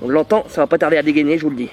On l'entend, ça va pas tarder à dégainer, je vous le dis.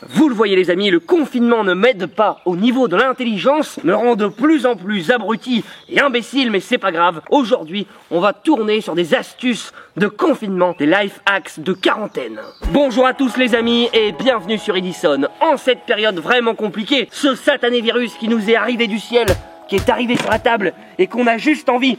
Vous le voyez les amis, le confinement ne m'aide pas. Au niveau de l'intelligence, me rend de plus en plus abruti et imbécile, mais c'est pas grave. Aujourd'hui, on va tourner sur des astuces de confinement, des life hacks de quarantaine. Bonjour à tous les amis et bienvenue sur Edison. En cette période vraiment compliquée, ce satané virus qui nous est arrivé du ciel, qui est arrivé sur la table et qu'on a juste envie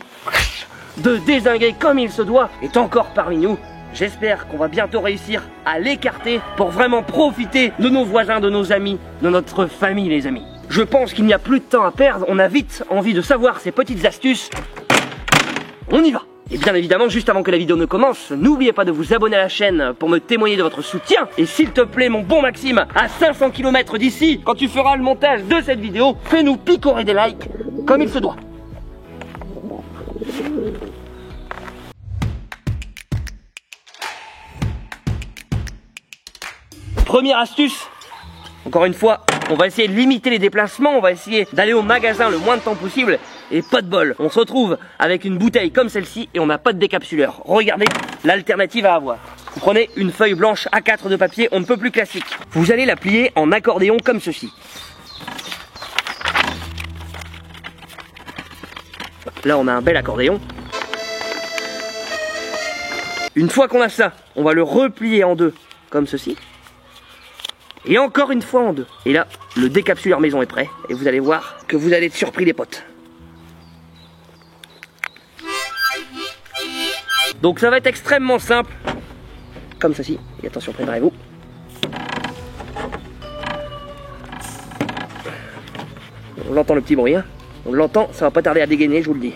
de dézinguer comme il se doit, est encore parmi nous. J'espère qu'on va bientôt réussir à l'écarter pour vraiment profiter de nos voisins, de nos amis, de notre famille les amis. Je pense qu'il n'y a plus de temps à perdre, on a vite envie de savoir ces petites astuces. On y va! Et bien évidemment, juste avant que la vidéo ne commence, n'oubliez pas de vous abonner à la chaîne pour me témoigner de votre soutien. Et s'il te plaît mon bon Maxime, à 500 km d'ici, quand tu feras le montage de cette vidéo, fais-nous picorer des likes comme il se doit. Première astuce, encore une fois, on va essayer de limiter les déplacements, on va essayer d'aller au magasin le moins de temps possible et pas de bol. On se retrouve avec une bouteille comme celle-ci et on n'a pas de décapsuleur. Regardez l'alternative à avoir. Vous prenez une feuille blanche A4 de papier, on ne peut plus classique. Vous allez la plier en accordéon comme ceci. Là on a un bel accordéon. Une fois qu'on a ça, on va le replier en deux comme ceci. Et encore une fois en deux. Et là, le décapsuleur maison est prêt. Et vous allez voir que vous allez être surpris les potes. Donc ça va être extrêmement simple. Comme ceci. Et attention, préparez-vous. On l'entend le petit bruit. Hein. On l'entend, ça va pas tarder à dégainer, je vous le dis.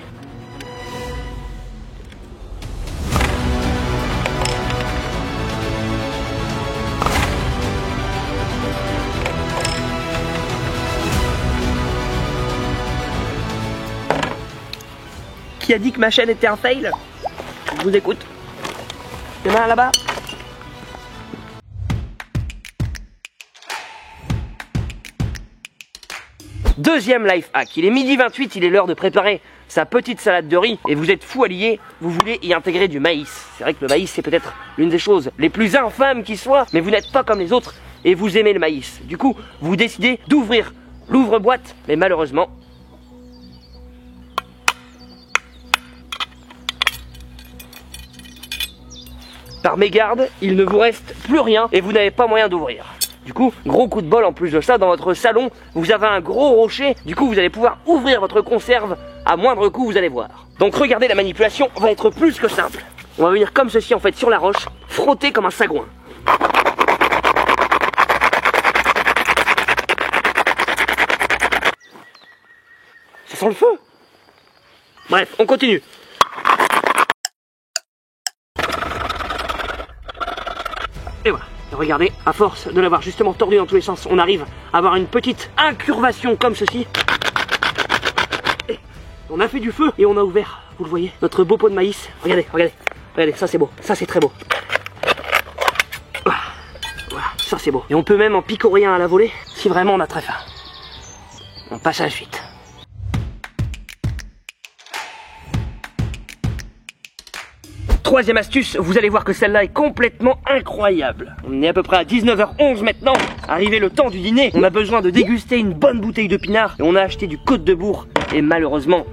Qui a dit que ma chaîne était un fail? Je vous écoute. Il y en a un là-bas. Deuxième life hack. Il est midi 28, il est l'heure de préparer sa petite salade de riz. Et vous êtes fou allié, vous voulez y intégrer du maïs. C'est vrai que le maïs c'est peut-être l'une des choses les plus infâmes qui soit, mais vous n'êtes pas comme les autres et vous aimez le maïs. Du coup, vous décidez d'ouvrir l'ouvre-boîte, mais malheureusement, par mégarde, il ne vous reste plus rien et vous n'avez pas moyen d'ouvrir. Du coup, gros coup de bol en plus de ça, dans votre salon, vous avez un gros rocher. Du coup, vous allez pouvoir ouvrir votre conserve à moindre coût, vous allez voir. Donc regardez, la manipulation va être plus que simple. On va venir comme ceci en fait sur la roche, frotter comme un sagouin. Ça sent le feu. Bref, on continue. Et voilà, et regardez, à force de l'avoir justement tordu dans tous les sens, on arrive à avoir une petite incurvation comme ceci. Et on a fait du feu et on a ouvert, vous le voyez, notre beau pot de maïs. Regardez, regardez, regardez, ça c'est beau, ça c'est très beau. Voilà, ça c'est beau. Et on peut même en picorer un à la volée, si vraiment on a très faim. On passe à la suite. Troisième astuce, vous allez voir que celle-là est complètement incroyable. On est à peu près à 19h11 maintenant. Arrivé le temps du dîner, on a besoin de déguster une bonne bouteille de pinard. Et on a acheté du Côte de Bourg. Et malheureusement,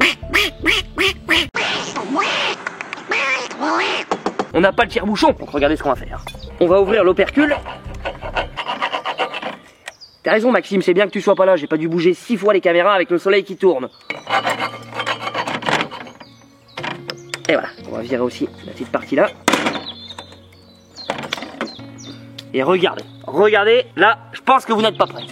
on n'a pas le tire-bouchon. Donc regardez ce qu'on va faire. On va ouvrir l'opercule. T'as raison Maxime, c'est bien que tu sois pas là. J'ai pas dû bouger 6 fois les caméras avec le soleil qui tourne. Et voilà, on va virer aussi la petite partie là. Et regardez, regardez, là, je pense que vous n'êtes pas prêts.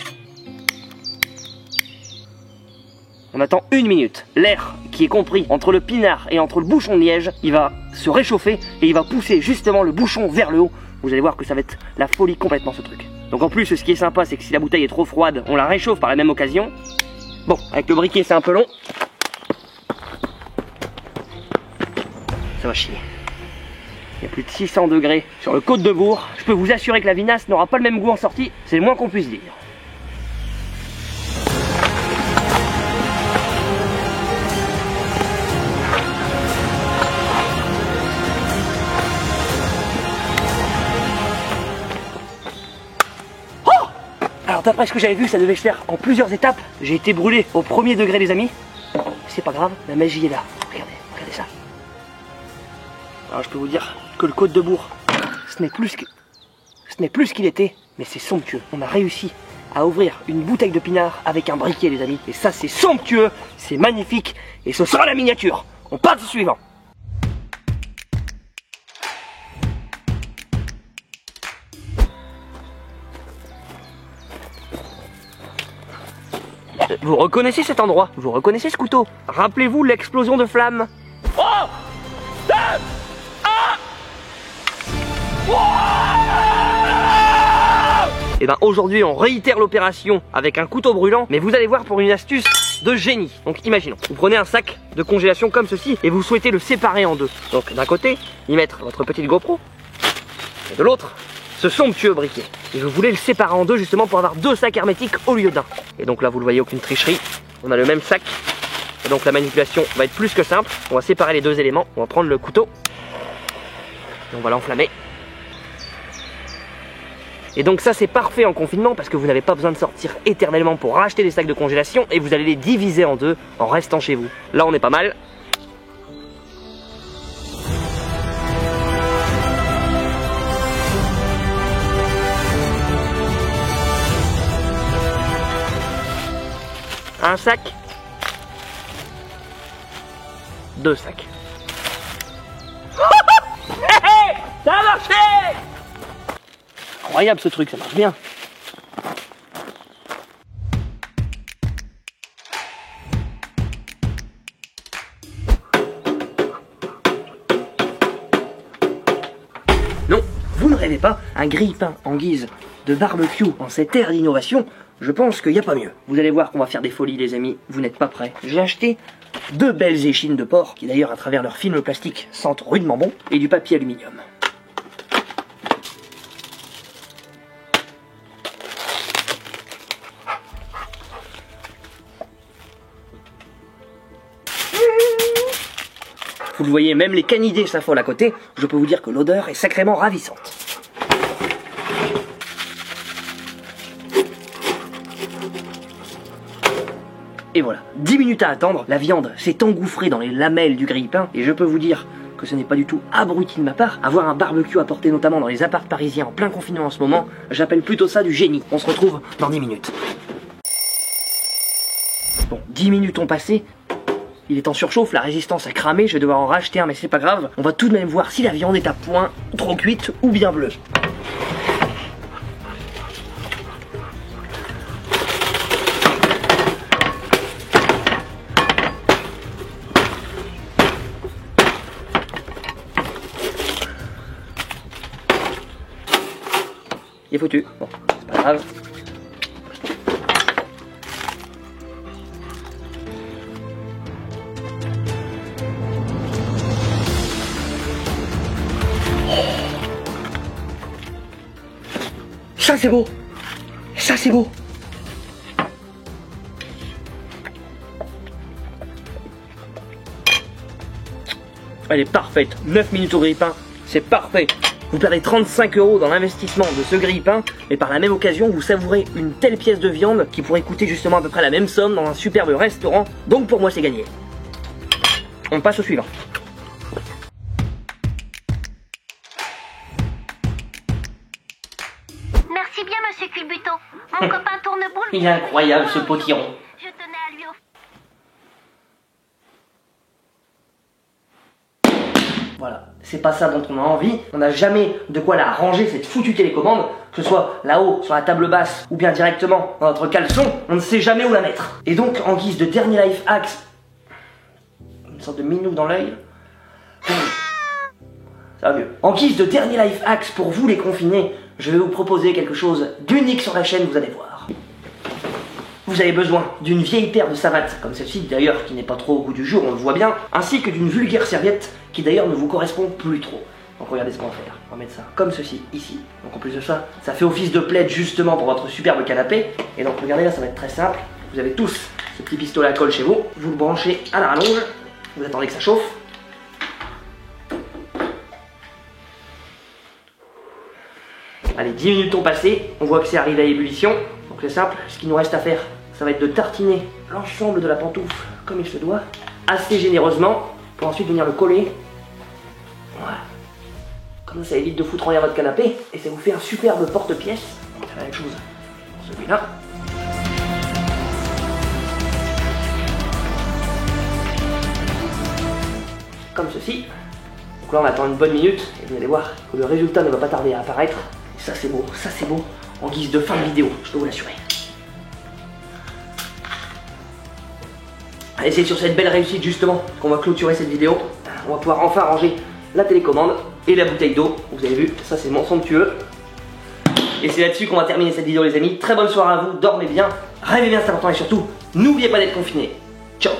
On attend 1 minute. L'air qui est compris entre le pinard et entre le bouchon de liège, il va se réchauffer et il va pousser justement le bouchon vers le haut. Vous allez voir que ça va être la folie complètement ce truc. Donc en plus, ce qui est sympa, c'est que si la bouteille est trop froide, on la réchauffe par la même occasion. Bon, avec le briquet, c'est un peu long. Ça va chier. Il y a plus de 600 degrés sur le Côte de Bourg. Je peux vous assurer que la vinasse n'aura pas le même goût en sortie, c'est le moins qu'on puisse dire. Alors d'après ce que j'avais vu, ça devait se faire en plusieurs étapes. J'ai été brûlé au premier degré les amis. C'est pas grave, la magie est là. Regardez, regardez ça. Alors je peux vous dire que le Côte de Bourg, ce n'est plus ce qu'il était, mais c'est somptueux. On a réussi à ouvrir une bouteille de pinard avec un briquet les amis. Et ça c'est somptueux, c'est magnifique et ce sera la miniature. On passe au suivant. Vous reconnaissez cet endroit? Vous reconnaissez ce couteau? Rappelez-vous l'explosion de flammes. Oh! Et ben aujourd'hui on réitère l'opération avec un couteau brûlant, mais vous allez voir pour une astuce de génie. Donc imaginons, vous prenez un sac de congélation comme ceci et vous souhaitez le séparer en deux. Donc d'un côté, y mettre votre petite GoPro et de l'autre, ce somptueux briquet. Et vous voulez le séparer en deux justement pour avoir deux sacs hermétiques au lieu d'un. Et donc là vous le voyez, aucune tricherie. On a le même sac. Et donc la manipulation va être plus que simple. On va séparer les deux éléments. On va prendre le couteau. Et on va l'enflammer. Et donc ça c'est parfait en confinement parce que vous n'avez pas besoin de sortir éternellement pour racheter des sacs de congélation et vous allez les diviser en deux en restant chez vous. Là on est pas mal. Un sac. Deux sacs. Ça a marché! Incroyable ce truc, ça marche bien. Non, vous ne rêvez pas, un grille-pain en guise de barbecue en cette ère d'innovation, je pense qu'il n'y a pas mieux. Vous allez voir qu'on va faire des folies les amis, vous n'êtes pas prêts. J'ai acheté deux belles échines de porc, qui d'ailleurs à travers leur film plastique sentent rudement bon, et du papier aluminium. Vous le voyez, même les canidés s'affolent à côté, je peux vous dire que l'odeur est sacrément ravissante. Et voilà, 10 minutes à attendre, la viande s'est engouffrée dans les lamelles du grille-pain, et je peux vous dire que ce n'est pas du tout abruti de ma part. Avoir un barbecue à porter notamment dans les apparts parisiens en plein confinement en ce moment, j'appelle plutôt ça du génie. On se retrouve dans 10 minutes. Bon, 10 minutes ont passé. Il est en surchauffe, la résistance a cramé, je vais devoir en racheter un mais c'est pas grave. On va tout de même voir si la viande est à point, trop cuite ou bien bleue. Il est foutu, bon, c'est pas grave. Ça c'est beau. Ça c'est beau. Elle est parfaite. 9 minutes au grille-pain, c'est parfait. Vous perdez 35 € dans l'investissement de ce grille-pain, mais par la même occasion, vous savourez une telle pièce de viande qui pourrait coûter justement à peu près la même somme dans un superbe restaurant. Donc pour moi, c'est gagné. On passe au suivant. Merci bien, monsieur Culbuto. Mon copain Tourneboule... Il est incroyable, ce potiron. Je tenais à lui offrir... Voilà, c'est pas ça dont on a envie. On n'a jamais de quoi la ranger, cette foutue télécommande. Que ce soit là-haut, sur la table basse, ou bien directement dans notre caleçon, on ne sait jamais où la mettre. Et donc, en guise de dernier life hack, une sorte de minou dans l'œil. Ça va mieux. En guise de dernier life hack pour vous les confinés, je vais vous proposer quelque chose d'unique sur la chaîne, vous allez voir. Vous avez besoin d'une vieille paire de savates, comme celle-ci d'ailleurs, qui n'est pas trop au goût du jour, on le voit bien, ainsi que d'une vulgaire serviette, qui d'ailleurs ne vous correspond plus trop. Donc Donc regardez ce qu'on va faire. On va mettre ça comme ceci, ici. Donc en plus de ça, ça fait office de plaid justement pour votre superbe canapé. Et donc regardez là, ça va être très simple. Vous avez tous ce petit pistolet à colle chez vous. Vous le branchez à la rallonge. Vous attendez que ça chauffe. Allez, 10 minutes ont passé. On voit que c'est arrivé à ébullition. Donc c'est simple. Ce qu'il nous reste à faire, ça va être de tartiner l'ensemble de la pantoufle comme il se doit, assez généreusement, pour ensuite venir le coller. Voilà. Comme ça évite de foutre en l'air votre canapé et ça vous fait un superbe porte-pièce. On va faire la même chose pour celui-là. Comme ceci. Donc là on attend une bonne minute et vous allez voir que le résultat ne va pas tarder à apparaître. Et ça c'est beau, en guise de fin de vidéo, je peux vous l'assurer. Et c'est sur cette belle réussite justement qu'on va clôturer cette vidéo. On va pouvoir enfin ranger la télécommande et la bouteille d'eau. Vous avez vu, ça c'est somptueux. Et c'est là-dessus qu'on va terminer cette vidéo les amis. Très bonne soirée à vous, dormez bien, rêvez bien c'est important et surtout, n'oubliez pas d'être confinés. Ciao.